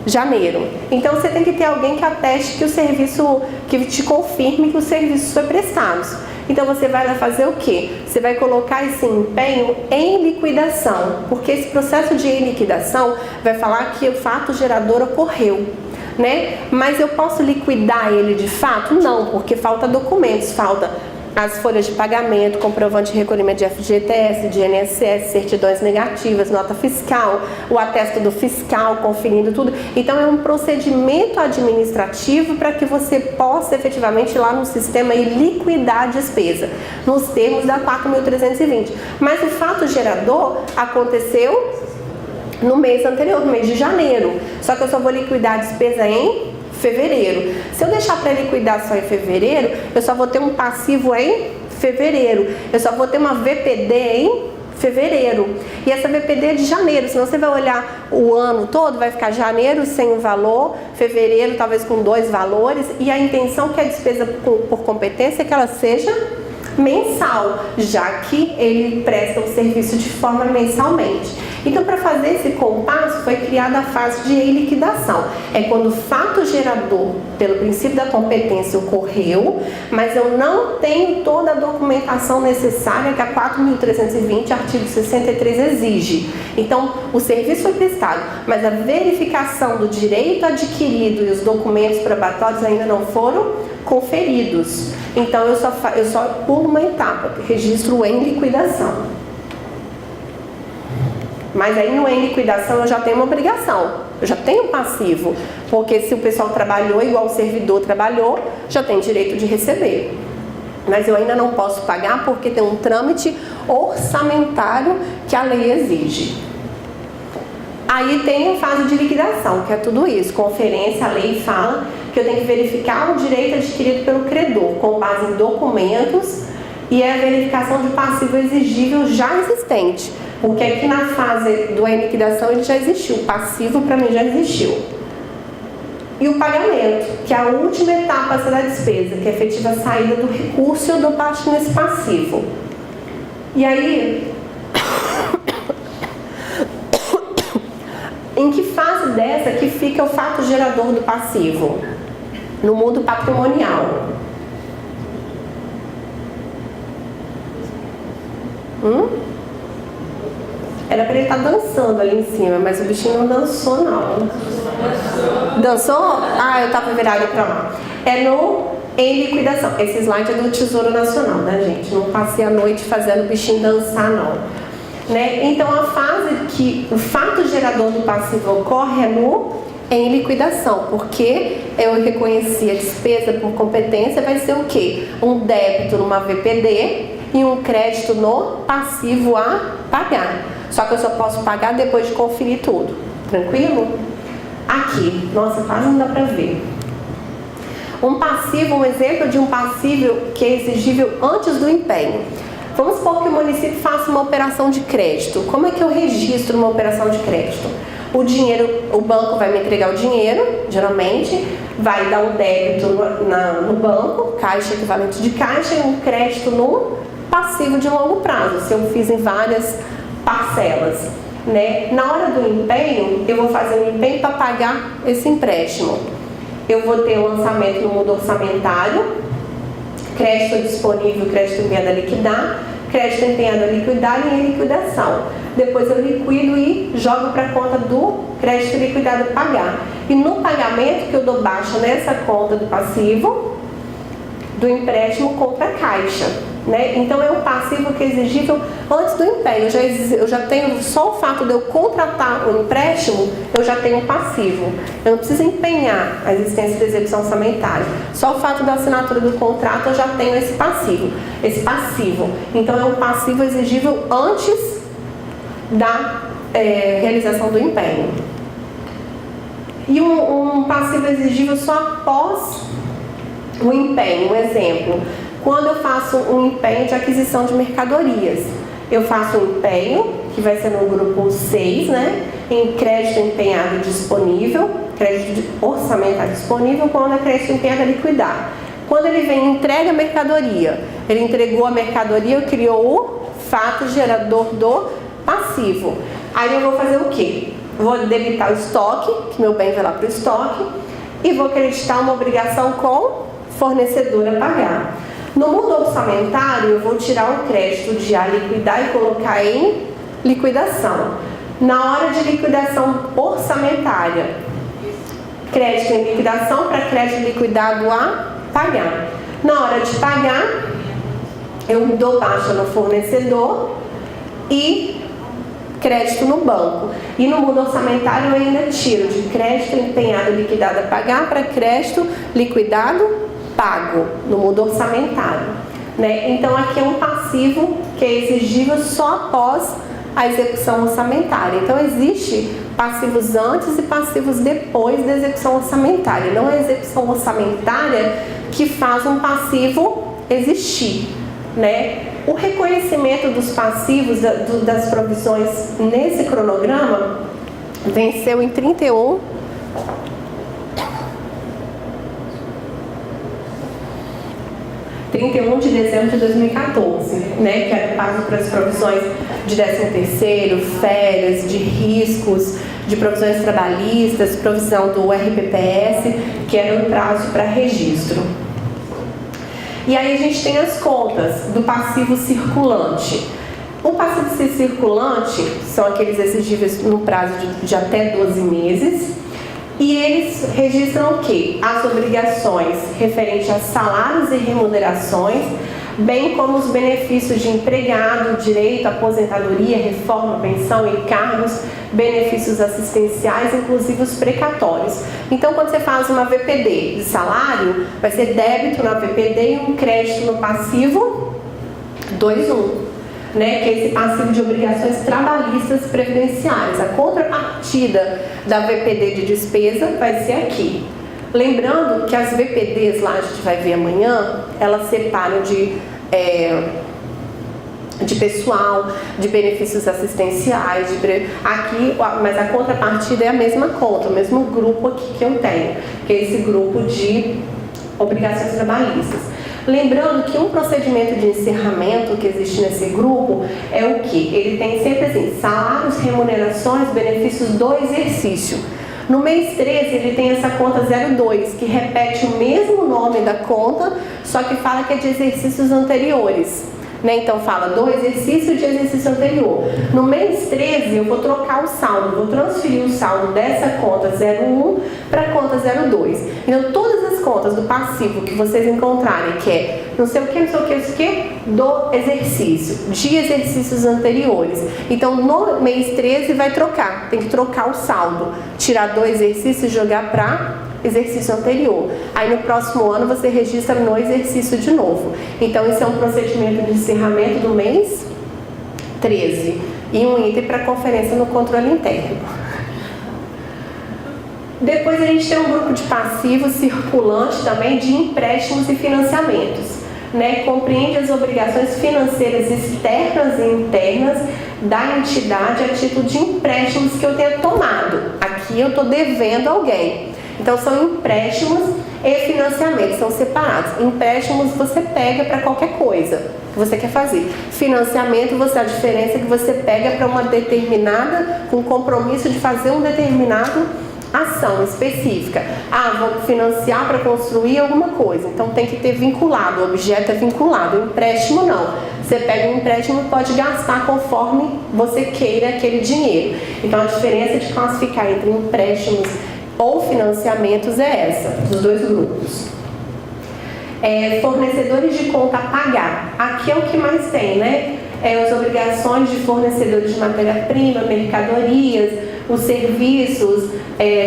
janeiro. Então você tem que ter alguém que ateste que o serviço, que te confirme que o serviço foi prestado. Então você vai lá fazer o quê? Você vai colocar esse empenho em liquidação, porque esse processo de liquidação vai falar que o fato gerador ocorreu, né? Mas eu posso liquidar ele de fato? Não, porque falta documentos, falta as folhas de pagamento, comprovante de recolhimento de FGTS, de INSS, certidões negativas, nota fiscal, o atesto do fiscal, conferindo tudo. Então é um procedimento administrativo para que você possa efetivamente ir lá no sistema e liquidar a despesa, nos termos da 4.320. Mas o fato gerador aconteceu no mês anterior, no mês de janeiro. Só que eu só vou liquidar a despesa em fevereiro. Se eu deixar para liquidar só em fevereiro, eu só vou ter um passivo em fevereiro. Eu só vou ter uma VPD em fevereiro. E essa VPD é de janeiro, senão você vai olhar o ano todo, vai ficar janeiro sem um valor, fevereiro talvez com 2 valores, e a intenção que a despesa por competência é que ela seja mensal, já que ele presta o serviço de forma mensalmente. Então, para fazer esse compasso, foi criada a fase de liquidação. É quando o fato gerador, pelo princípio da competência, ocorreu, mas eu não tenho toda a documentação necessária que a 4.320, artigo 63, exige. Então, o serviço foi prestado, mas a verificação do direito adquirido e os documentos probatórios ainda não foram conferidos. Então, eu só pulo uma etapa, registro em liquidação. Mas aí no em liquidação eu já tenho uma obrigação, eu já tenho um passivo, porque se o pessoal trabalhou igual o servidor trabalhou, já tem direito de receber. Mas eu ainda não posso pagar porque tem um trâmite orçamentário que a lei exige. Aí tem a fase de liquidação, que é tudo isso, conferência, a lei fala que eu tenho que verificar o direito adquirido pelo credor, com base em documentos, e é a verificação de passivo exigível já existente. Porque aqui na fase do em liquidação ele já existiu, o passivo para mim já existiu. E o pagamento, que é a última etapa da despesa, que é a efetiva saída do recurso e eu dou parte nesse passivo. E aí, em que fase dessa que fica o fato gerador do passivo? No mundo patrimonial. Era para ele estar dançando ali em cima, mas o bichinho não dançou, não. Dançou? Ah, eu estava virada para lá. É no em liquidação. Esse slide é do Tesouro Nacional, né, gente? Não passei a noite fazendo o bichinho dançar, não. Né? Então, a fase que o fato gerador do passivo ocorre é no em liquidação, porque eu reconheci a despesa por competência, vai ser o quê? Um débito numa VPD e um crédito no passivo a pagar. Só que eu só posso pagar depois de conferir tudo. Tranquilo? Aqui, nossa, quase não dá pra ver. Um passivo, um exemplo de um passivo que é exigível antes do empenho. Vamos supor que o município faça uma operação de crédito. Como é que eu registro uma operação de crédito? O dinheiro, o banco vai me entregar o dinheiro, geralmente, vai dar um débito no banco, caixa equivalente de caixa, e um crédito no passivo de longo prazo, se eu fiz em várias parcelas, né? Na hora do empenho, eu vou fazer um empenho para pagar esse empréstimo. Eu vou ter o lançamento no mundo orçamentário, crédito disponível, crédito empenhado a liquidar, crédito empenhado a liquidar e em liquidação. Depois eu liquido e jogo para a conta do crédito liquidado a pagar. E no pagamento que eu dou baixa nessa conta do passivo, do empréstimo contra a caixa. Né? Então é um passivo que é exigível antes do empenho. Eu já tenho, só o fato de eu contratar o empréstimo, eu já tenho um passivo. Eu não preciso empenhar a existência da execução orçamentária. Só o fato da assinatura do contrato eu já tenho esse passivo. Então é um passivo exigível antes da realização do empenho. E um passivo exigível só após o empenho. Um exemplo. Quando eu faço um empenho de aquisição de mercadorias, eu faço um empenho, que vai ser no grupo 6, né? Em crédito empenhado disponível, crédito orçamentário disponível, quando é crédito empenhado a liquidar. Quando ele vem e entrega a mercadoria, ele entregou a mercadoria, criou o fato gerador do passivo. Aí eu vou fazer o quê? vou debitar o estoque, que meu bem vai lá para o estoque, e vou creditar uma obrigação com fornecedor a pagar. No mundo orçamentário, eu vou tirar o crédito de a liquidar e colocar em liquidação. Na hora de liquidação orçamentária, crédito em liquidação para crédito liquidado a pagar. Na hora de pagar, eu dou baixa no fornecedor e crédito no banco. E no mundo orçamentário eu ainda tiro de crédito empenhado liquidado a pagar para crédito liquidado pago no mundo orçamentário, né? Então aqui é um passivo que é exigível só após a execução orçamentária. Então existe passivos antes e passivos depois da execução orçamentária. Não é a execução orçamentária que faz um passivo existir, né? O reconhecimento dos passivos das provisões nesse cronograma venceu em 31 de dezembro de 2014, né, que era o prazo para as provisões de 13º, férias, de riscos, de provisões trabalhistas, provisão do RPPS, que era o prazo para registro. E aí a gente tem as contas do passivo circulante. O passivo circulante são aqueles exigíveis no prazo de até 12 meses. E eles registram o quê? As obrigações referentes a salários e remunerações, bem como os benefícios de empregado, direito, aposentadoria, reforma, pensão, encargos, benefícios assistenciais, inclusive os precatórios. Então, quando você faz uma VPD de salário, vai ser débito na VPD e um crédito no passivo 2.1. Né, que é esse passivo de obrigações trabalhistas previdenciárias. A contrapartida da VPD de despesa vai ser aqui. Lembrando que as VPDs lá, a gente vai ver amanhã, elas separam de pessoal, de benefícios assistenciais, aqui, mas a contrapartida é a mesma conta, o mesmo grupo aqui que eu tenho, que é esse grupo de obrigações trabalhistas. Lembrando que um procedimento de encerramento que existe nesse grupo é o que? Ele tem sempre assim, salários, remunerações, benefícios do exercício. No mês 13 ele tem essa conta 02, que repete o mesmo nome da conta, só que fala que é de exercícios anteriores. Né? Então fala do exercício de exercício anterior. No mês 13 eu vou trocar o saldo, vou transferir o saldo dessa conta 01 para a conta 02. Então todas as contas do passivo que vocês encontrarem, que é não sei o que, não sei o que, não sei o que, do exercício, de exercícios anteriores. Então no mês 13 vai trocar, tem que trocar o saldo, tirar do exercício e jogar para exercício anterior. Aí no próximo ano você registra no exercício de novo. Então esse é um procedimento de encerramento do mês 13 e um item para conferência no controle interno. Depois a gente tem um grupo de passivos circulante também de empréstimos e financiamentos, né? Compreende as obrigações financeiras externas e internas da entidade a título de empréstimos que eu tenha tomado. Aqui eu estou devendo alguém. Então são empréstimos e financiamentos, são separados. Empréstimos você pega para qualquer coisa que você quer fazer. Financiamento, a diferença é que você pega para uma determinada, com compromisso de fazer um determinado ação específica. Vou financiar para construir alguma coisa, então tem que ter vinculado, o objeto é vinculado. O empréstimo não. Você pega um empréstimo e pode gastar conforme você queira aquele dinheiro. Então a diferença de classificar entre empréstimos ou financiamentos é essa, dos dois grupos. Fornecedores de conta a pagar. Aqui é o que mais tem, né? As obrigações de fornecedores de matéria-prima, mercadorias, os serviços,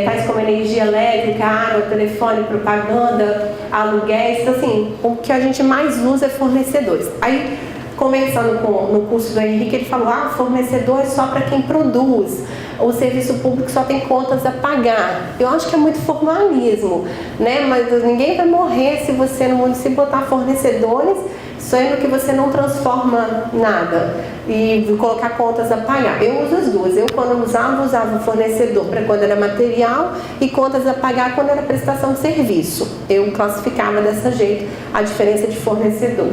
tais como energia elétrica, água, telefone, propaganda, aluguéis. Então, assim, o que a gente mais usa é fornecedores. Aí, conversando no curso do Henrique, ele falou, fornecedor é só para quem produz. O serviço público só tem contas a pagar. Eu acho que é muito formalismo, né? Mas ninguém vai morrer se você no município botar fornecedores, sendo que você não transforma nada e colocar contas a pagar. Eu uso as duas. Eu, quando usava fornecedor para quando era material e contas a pagar quando era prestação de serviço. Eu classificava dessa jeito a diferença de fornecedor.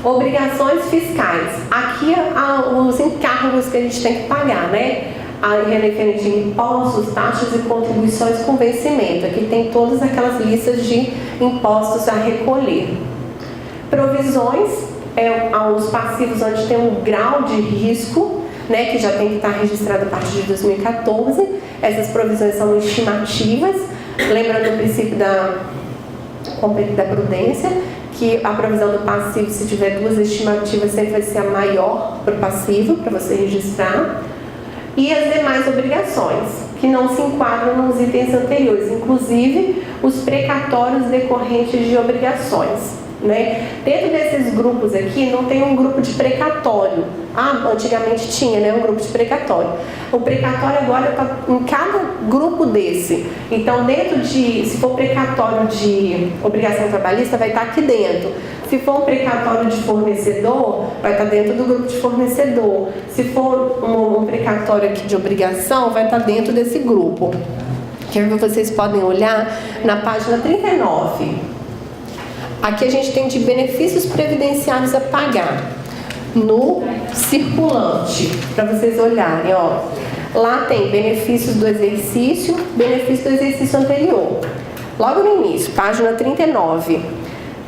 Obrigações fiscais. Aqui os encargos que a gente tem que pagar, né? referente a impostos, taxas e contribuições com vencimento. Aqui tem todas aquelas listas de impostos a recolher. Provisões, aos passivos onde tem um grau de risco, né, que já tem que estar registrado a partir de 2014. Essas provisões são estimativas, lembrando o princípio da prudência, que a provisão do passivo, se tiver duas estimativas, sempre vai ser a maior para o passivo, para você registrar. E as demais obrigações, que não se enquadram nos itens anteriores, inclusive os precatórios decorrentes de obrigações, né? Dentro desses grupos aqui, não tem um grupo de precatório. Antigamente tinha, né, um grupo de precatório. O precatório agora está em cada grupo desse. Então, se for precatório de obrigação trabalhista, vai estar aqui dentro. Se for um precatório de fornecedor, vai estar dentro do grupo de fornecedor. Se for um precatório aqui de obrigação, vai estar dentro desse grupo. Que vocês podem olhar na página 39. Aqui a gente tem de benefícios previdenciários a pagar no circulante, para vocês olharem, ó. Lá tem benefícios do exercício anterior. Logo no início, página 39.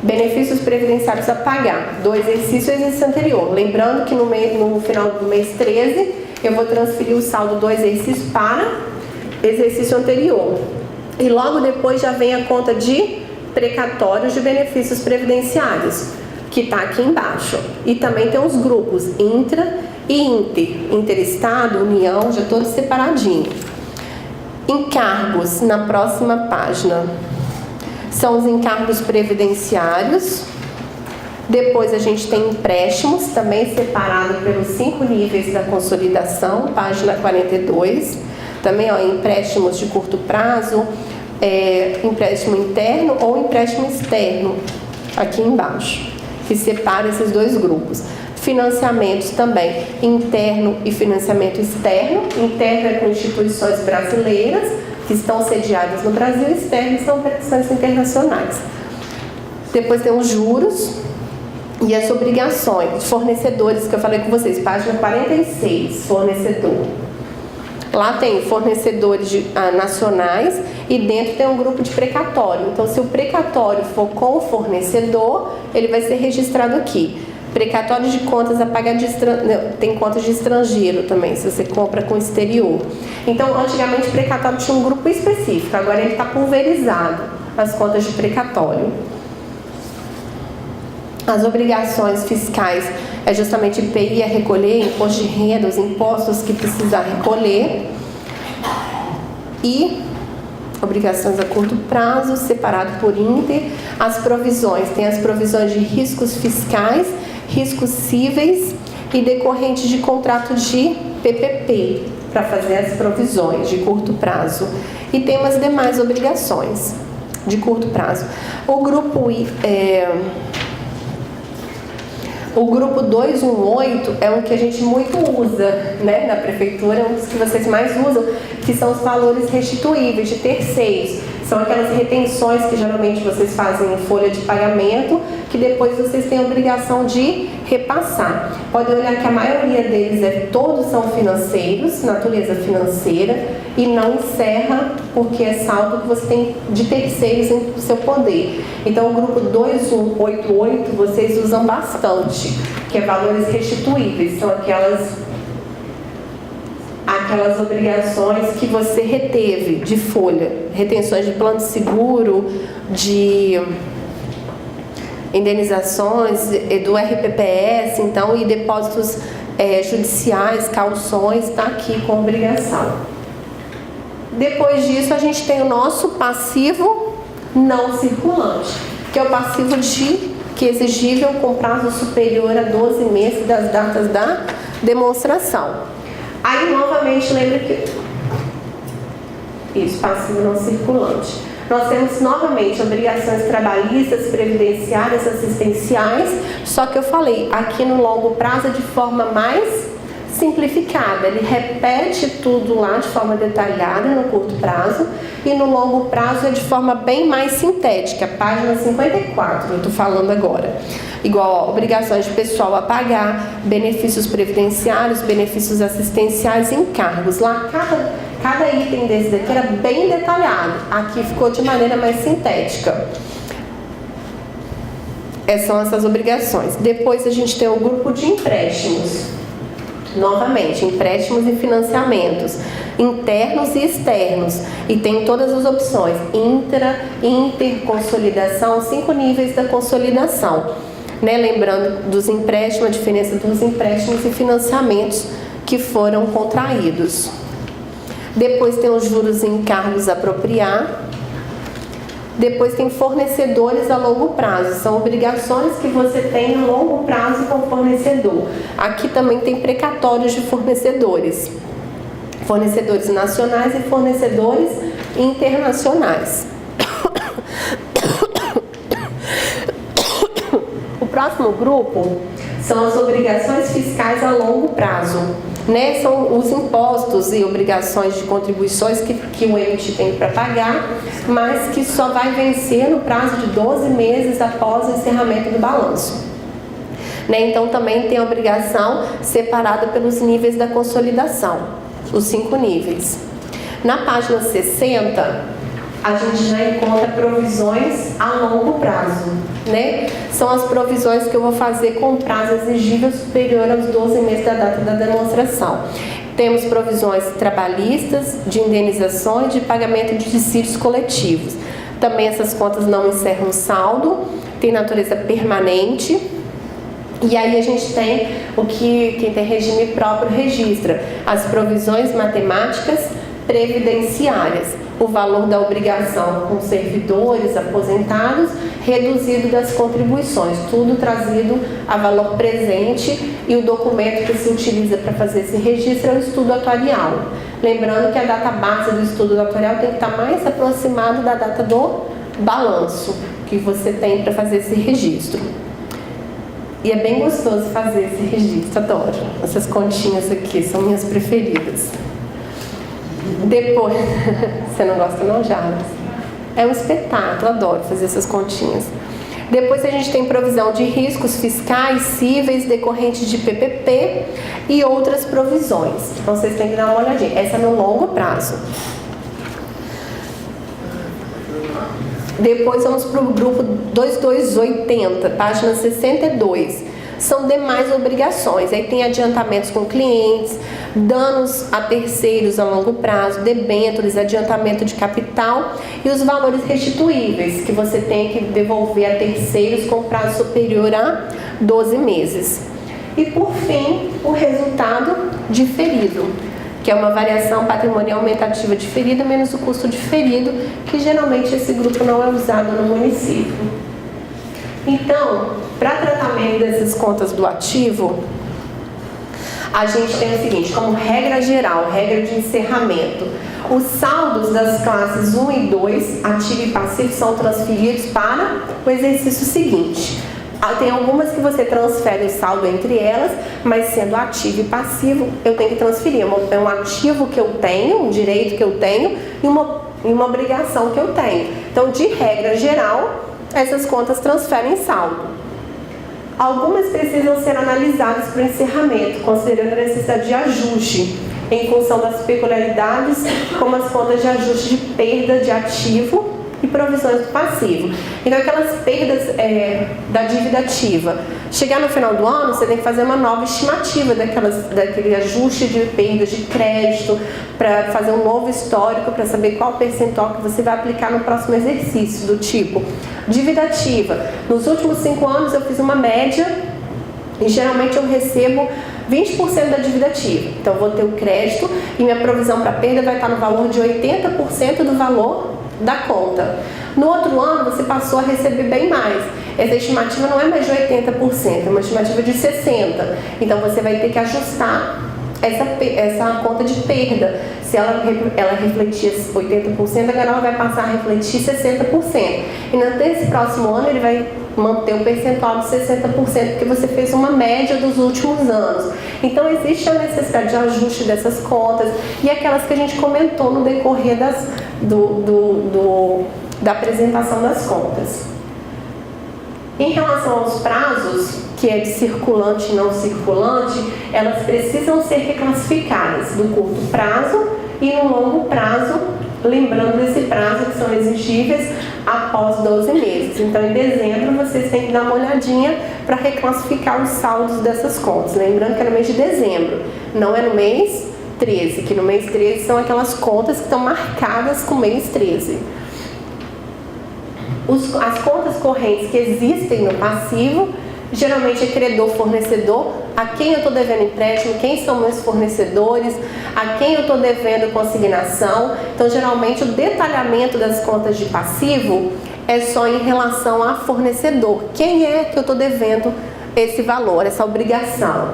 Benefícios previdenciários a pagar do exercício anterior. Lembrando que no final do mês 13, eu vou transferir o saldo do exercício para exercício anterior. E logo depois já vem a conta de precatórios de benefícios previdenciários, que está aqui embaixo. E também tem os grupos intra e inter. Interestado, união, já todos separadinhos. Encargos, na próxima página. São os encargos previdenciários. Depois a gente tem empréstimos, também separado pelos 5 níveis da consolidação, página 42. Também, ó, empréstimos de curto prazo, empréstimo interno ou empréstimo externo, aqui embaixo, que separa esses dois grupos. Financiamentos também, interno e financiamento externo. Interno é com instituições brasileiras que estão sediadas no Brasil, externo são operações internacionais. Depois tem os juros e as obrigações de fornecedores, que eu falei com vocês, página 46, fornecedor. Lá tem fornecedores nacionais e dentro tem um grupo de precatório. Então, se o precatório for com o fornecedor, ele vai ser registrado aqui. Precatório de contas a pagar tem contas de estrangeiro também, se você compra com exterior. Então, antigamente, o precatório tinha um grupo específico, agora ele está pulverizado, as contas de precatório. As obrigações fiscais é justamente IPI a recolher, imposto de renda, os impostos que precisar recolher. E obrigações a curto prazo, separado por inter. As provisões, tem as provisões de riscos fiscais, riscos cíveis e decorrentes de contrato de PPP, para fazer as provisões de curto prazo. E tem umas demais obrigações de curto prazo. O grupo 218 é um que a gente muito usa, né, na prefeitura, é um dos que vocês mais usam, que são os valores restituíveis de terceiros. São aquelas retenções que geralmente vocês fazem em folha de pagamento, que depois vocês têm a obrigação de repassar. Pode olhar que a maioria deles todos são financeiros, natureza financeira, e não encerra porque é saldo que você tem de terceiros em seu poder. Então, o grupo 2188 vocês usam bastante, que é valores restituíveis, são aquelas obrigações que você reteve de folha, retenções de plano de seguro, de indenizações, do RPPS, então, e depósitos judiciais, cauções, está aqui com obrigação. Depois disso, a gente tem o nosso passivo não circulante, que é o passivo que é exigível com prazo superior a 12 meses das datas da demonstração. Aí, novamente, lembra que isso, passivo não circulante. Nós temos, novamente, obrigações trabalhistas, previdenciárias, assistenciais, só que eu falei, aqui no longo prazo é de forma mais simplificada. Ele repete tudo lá de forma detalhada no curto prazo e no longo prazo é de forma bem mais sintética. Página 54, eu estou falando agora. Igual obrigações de pessoal a pagar, benefícios previdenciários, benefícios assistenciais e encargos. Lá cada item desse daqui era bem detalhado. Aqui ficou de maneira mais sintética. Essas são essas obrigações. Depois a gente tem o grupo de empréstimos. Novamente, empréstimos e financiamentos, internos e externos. E tem todas as opções, interconsolidação, 5 níveis da consolidação. Né? Lembrando dos empréstimos, a diferença dos empréstimos e financiamentos que foram contraídos. Depois tem os juros e encargos a apropriar. Depois tem fornecedores a longo prazo, são obrigações que você tem a longo prazo com o fornecedor. Aqui também tem precatórios de fornecedores, fornecedores nacionais e fornecedores internacionais. O próximo grupo são as obrigações fiscais a longo prazo. Né, são os impostos e obrigações de contribuições que o ente tem para pagar, mas que só vai vencer no prazo de 12 meses após o encerramento do balanço. Né, então também tem a obrigação separada pelos níveis da consolidação, os 5 níveis. Na página 60, a gente já encontra provisões a longo prazo, né? São as provisões que eu vou fazer com prazo exigível superior aos 12 meses da data da demonstração. Temos provisões trabalhistas, de indenizações, de pagamento de dissídios coletivos. Também essas contas não encerram saldo, tem natureza permanente. E aí a gente tem o que quem tem regime próprio registra, as provisões matemáticas previdenciárias, o valor da obrigação com servidores aposentados, reduzido das contribuições, tudo trazido a valor presente, e o documento que se utiliza para fazer esse registro é o estudo atuarial. Lembrando que a data base do estudo atuarial tem que estar mais aproximado da data do balanço que você tem para fazer esse registro. E é bem gostoso fazer esse registro, adoro. Essas continhas aqui são minhas preferidas. Depois, você não gosta não, Jarvis? É um espetáculo, adoro fazer essas continhas. Depois a gente tem provisão de riscos fiscais, cíveis, decorrentes de PPP e outras provisões. Então vocês têm que dar uma olhadinha. Essa é no longo prazo. Depois vamos para o grupo 2280, página 62. São demais obrigações. Aí tem adiantamentos com clientes, danos a terceiros a longo prazo, debêntures, adiantamento de capital e os valores restituíveis, que você tem que devolver a terceiros com prazo superior a 12 meses. E por fim, o resultado diferido, que é uma variação patrimonial aumentativa diferida menos o custo diferido, que geralmente esse grupo não é usado no município. Então, para tratamento dessas contas do ativo, a gente tem o seguinte, como regra geral, regra de encerramento, os saldos das classes 1 e 2, ativo e passivo, são transferidos para o exercício seguinte. Tem algumas que você transfere o saldo entre elas, mas sendo ativo e passivo, eu tenho que transferir. É um ativo que eu tenho, um direito que eu tenho e uma obrigação que eu tenho. Então, de regra geral, essas contas transferem saldo. Algumas precisam ser analisadas para o encerramento, considerando a necessidade de ajuste, em função das peculiaridades, como as contas de ajuste de perda de ativo e provisões do passivo. Então, aquelas perdas da dívida ativa. Chegar no final do ano, você tem que fazer uma nova estimativa daquele ajuste de perdas de crédito, para fazer um novo histórico, para saber qual percentual que você vai aplicar no próximo exercício, do tipo dívida ativa. Nos últimos 5 anos, eu fiz uma média e geralmente eu recebo 20% da dívida ativa. Então, eu vou ter o crédito e minha provisão para perda vai estar no valor de 80% do valor da conta. No outro ano, você passou a receber bem mais. Essa estimativa não é mais de 80%, é uma estimativa de 60%. Então, você vai ter que ajustar essa conta de perda. Se ela refletia 80%, agora ela vai passar a refletir 60%. E nesse próximo ano, ele vai manter o percentual de 60%, porque você fez uma média dos últimos anos. Então existe a necessidade de ajuste dessas contas e aquelas que a gente comentou no decorrer da apresentação das contas. Em relação aos prazos, que é de circulante e não circulante, elas precisam ser reclassificadas do curto prazo e no longo prazo, lembrando desse prazo que são exigíveis após 12 meses. Então, em dezembro, vocês têm que dar uma olhadinha para reclassificar os saldos dessas contas. Lembrando que é no mês de dezembro, não é no mês 13, que no mês 13 são aquelas contas que estão marcadas com o mês 13. As contas correntes que existem no passivo, geralmente é credor, fornecedor, a quem eu estou devendo empréstimo, quem são meus fornecedores, a quem eu estou devendo consignação. Então, geralmente, o detalhamento das contas de passivo é só em relação a fornecedor. Quem é que eu estou devendo esse valor, essa obrigação?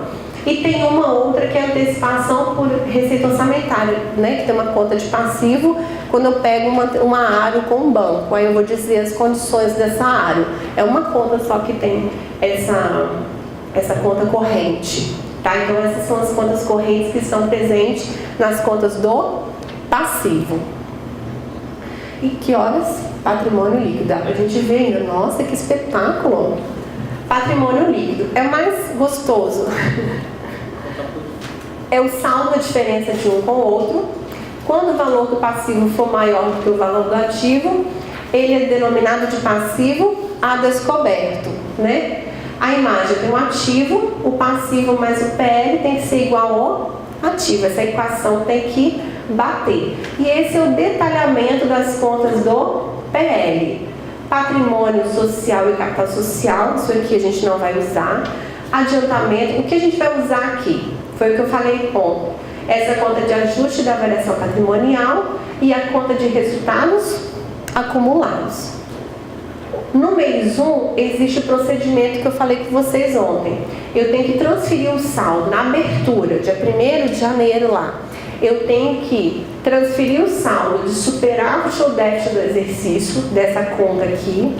E tem uma outra que é antecipação por receita orçamentária, né? Que tem uma conta de passivo quando eu pego uma ARO com um banco. Aí eu vou dizer as condições dessa ARO. É uma conta só que tem essa conta corrente, tá? Então essas são as contas correntes que estão presentes nas contas do passivo. E que horas? Patrimônio líquido. Dá pra gente ver ainda. Nossa, que espetáculo! Patrimônio líquido é o mais gostoso. É o saldo, a diferença de um com o outro. Quando o valor do passivo for maior do que o valor do ativo, ele é denominado de passivo a descoberto, né? A imagem tem um ativo, o passivo mais o PL tem que ser igual ao ativo. Essa equação tem que bater. E esse é o detalhamento das contas do PL. Patrimônio social e capital social, isso aqui a gente não vai usar. Adiantamento, o que a gente vai usar aqui? Foi o que eu falei ontem. Essa conta de ajuste da avaliação patrimonial e a conta de resultados acumulados. No mês 1, existe o procedimento que eu falei com vocês ontem. Eu tenho que transferir o saldo na abertura, dia 1º de janeiro lá. Eu tenho que transferir o saldo de superávit ou déficit do exercício, dessa conta aqui,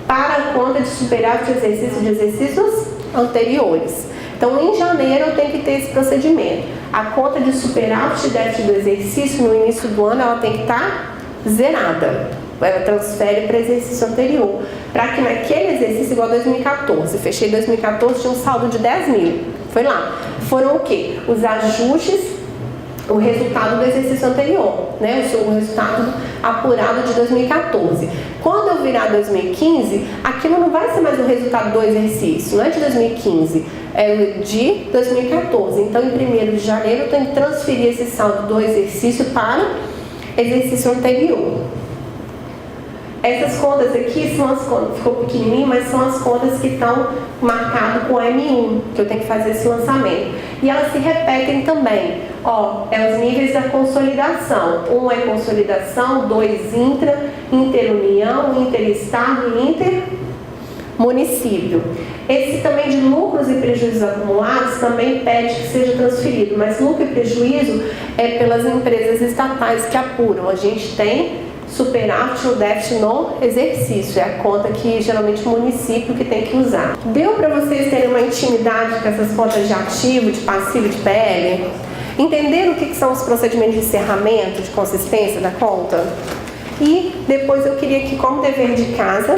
para a conta de superávit de exercícios anteriores. Então, em janeiro, eu tenho que ter esse procedimento. A conta de superávit e déficit do exercício, no início do ano, ela tem que estar zerada. Ela transfere para o exercício anterior. Para que naquele exercício, igual 2014, fechei 2014, tinha um saldo de 10 mil. Foi lá. Foram o quê? Os ajustes, o resultado do exercício anterior, né? O resultado apurado de 2014. Quando eu virar 2015, aquilo não vai ser mais o resultado do exercício, não é de 2015, é de 2014. Então, em 1º de janeiro, eu tenho que transferir esse saldo do exercício para o exercício anterior. Essas contas aqui são as contas, ficou pequenininho, mas são as contas que estão marcadas com M1, que eu tenho que fazer esse lançamento. E elas se repetem também. Ó, é os níveis da consolidação. 1 é consolidação, 2 intra, interunião, interestado e intermunicípio. Esse também de lucros e prejuízos acumulados também pede que seja transferido, mas lucro e prejuízo é pelas empresas estatais que apuram. A gente tem superávit ou déficit no exercício, é a conta que geralmente o município que tem que usar. Deu para vocês terem uma intimidade com essas contas de ativo, de passivo, de PL? Entenderam o que são os procedimentos de encerramento, de consistência da conta? E depois eu queria que, como dever de casa,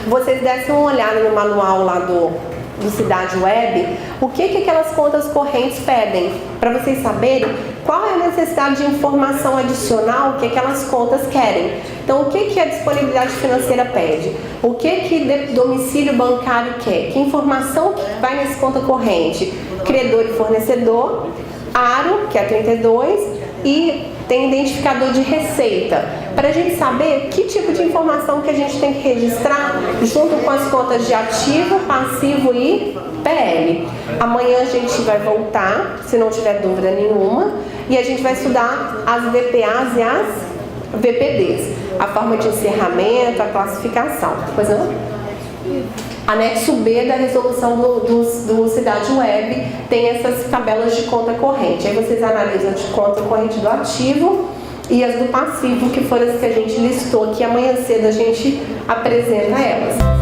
vocês dessem uma olhada no manual lá do Cidade Web, o que aquelas contas correntes pedem, para vocês saberem qual é a necessidade de informação adicional que aquelas contas querem. Então, o que a disponibilidade financeira pede? O que domicílio bancário quer? Que informação vai nessa conta corrente? Credor e fornecedor, ARO, que é 32, e tem identificador de receita, para a gente saber que tipo de informação que a gente tem que registrar junto com as contas de ativo, passivo e PL. Amanhã a gente vai voltar, se não tiver dúvida nenhuma, e a gente vai estudar as VPAs e as VPDs, a forma de encerramento, a classificação. Pois não? Anexo B da resolução do Cidade Web tem essas tabelas de conta corrente. Aí vocês analisam de conta corrente do ativo e as do passivo, que foram as que a gente listou aqui. Amanhã cedo a gente apresenta elas.